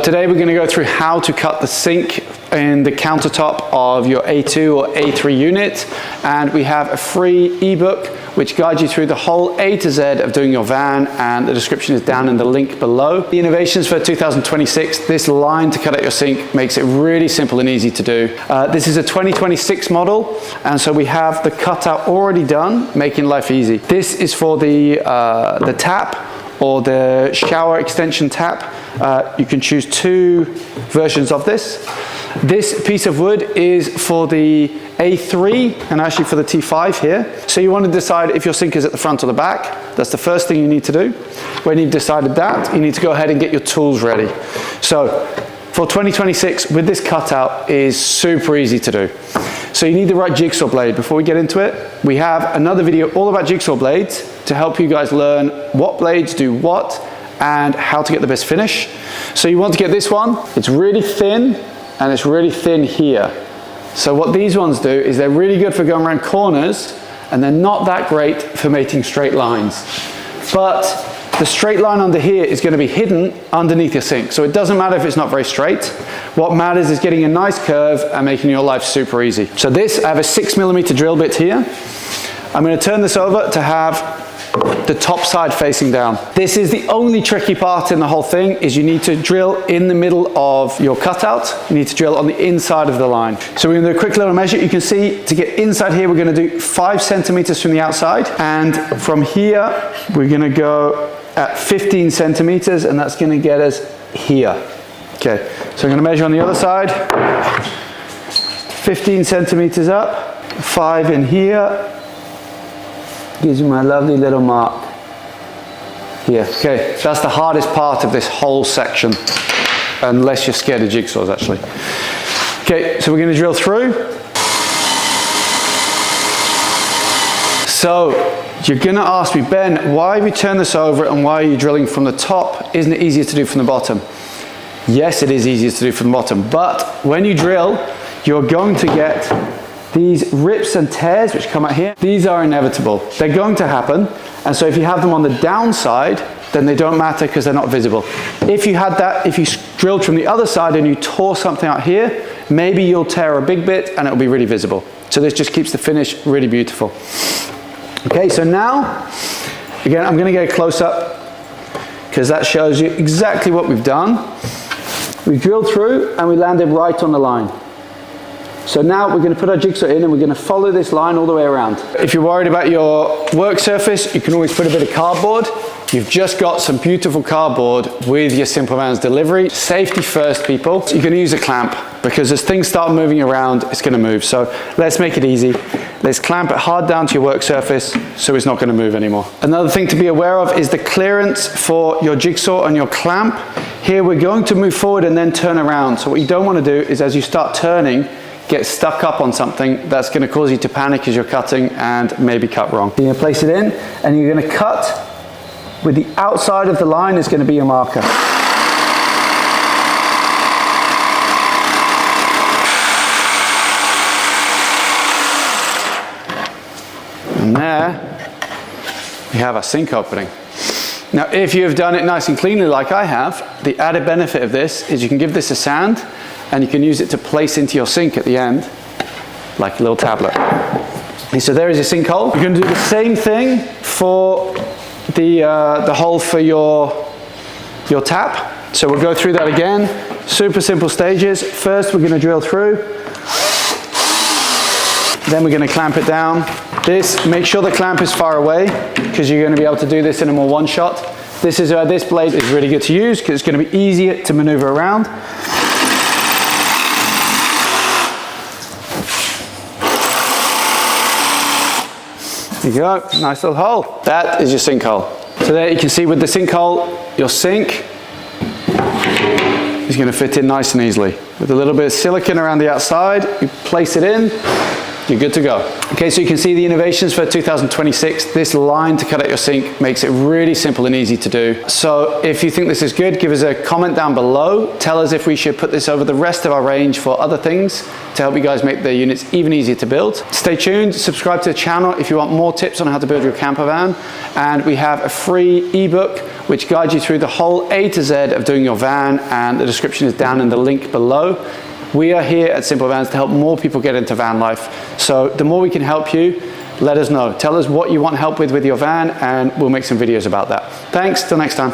Today we're going to go through how to cut the sink in the countertop of your A2 or A3 unit, and we have a free ebook which guides you through the whole A to Z of doing your van, and the description is down in the link below. The innovations for 2026, this line to cut out your sink makes it really simple and easy to do. This is a 2026 model, and so we have the cutout already done, making life easy. This is for the tap or the shower extension tap. You can choose two versions of this. This piece of wood is for the A3 and actually for the T5 here. So you want to decide if your sink is at the front or the back. That's the first thing you need to do. When you've decided that, you need to go ahead and get your tools ready. So for 2026, with this cutout is super easy to do. So you need the right jigsaw blade. Before we get into it, we have another video all about jigsaw blades to help you guys learn what blades do what and how to get the best finish. So you want to get this one. It's really thin and it's really thin here. So what these ones do is they're really good for going around corners, and they're not that great for making straight lines. But the straight line under here is going to be hidden underneath your sink. So it doesn't matter if it's not very straight. What matters is getting a nice curve and making your life super easy. So this, I have a 6mm drill bit here. I'm going to turn this over to have the top side facing down. This is the only tricky part in the whole thing, is you need to drill in the middle of your cutout. You need to drill on the inside of the line. So we're going to do a quick little measure. You can see to get inside here, we're going to do 5 centimeters from the outside. And from here, we're going to go at 15 centimeters, and that's going to get us here. Okay, so I'm going to measure on the other side. 15 centimeters up, 5 in here. Gives you my lovely little mark here. Okay, so that's the hardest part of this whole section, unless you're scared of jigsaws actually. Okay, so we're going to drill through. So you're going to ask me, Ben, why have you turned this over and why are you drilling from the top? Isn't it easier to do from the bottom? Yes, it is easier to do from the bottom, but when you drill, you're going to get these rips and tears which come out here. These are inevitable. They're going to happen. And so if you have them on the downside, then they don't matter because they're not visible. If you had that, if you drilled from the other side and you tore something out here, maybe you'll tear a big bit and it'll be really visible. So this just keeps the finish really beautiful. Okay, so now, again, I'm going to get a close up because that shows you exactly what we've done. We drilled through and we landed right on the line. So now we're going to put our jigsaw in and we're going to follow this line all the way around. If you're worried about your work surface, you can always put a bit of cardboard. You've just got some beautiful cardboard with your Simple Vans delivery. Safety first, people. So you're going to use a clamp because as things start moving around, it's going to move. So let's make it easy. Let's clamp it hard down to your work surface so it's not going to move anymore. Another thing to be aware of is the clearance for your jigsaw and your clamp. Here we're going to move forward and then turn around. So what you don't want to do is as you start turning, get stuck up on something that's going to cause you to panic as you're cutting and maybe cut wrong. You're going to place it in and you're going to cut with the outside of the line is going to be your marker. And there we have our sink opening. Now if you have done it nice and cleanly like I have, the added benefit of this is you can give this a sand and you can use it to place into your sink at the end, like a little tablet. And so there is your sink hole. You're going to do the same thing for the hole for your tap. So we'll go through that again. Super simple stages. First, we're going to drill through. Then we're going to clamp it down. Make sure the clamp is far away because you're going to be able to do this in a more one shot. This is where this blade is really good to use because it's going to be easier to maneuver around. There you go, nice little hole. That is your sink hole. So there you can see with the sink hole, your sink is going to fit in nice and easily. With a little bit of silicone around the outside, you place it in, you're good to go. Okay, so you can see the innovations for 2026. This line to cut out your sink makes it really simple and easy to do. So if you think this is good, give us a comment down below. Tell us if we should put this over the rest of our range for other things to help you guys make the units even easier to build. Stay tuned, subscribe to the channel if you want more tips on how to build your camper van. And we have a free ebook which guides you through the whole A to Z of doing your van, and the description is down in the link below. We are here at Simple Vans to help more people get into van life. So the more we can help you, let us know. Tell us what you want help with your van, and we'll make some videos about that. Thanks, till next time.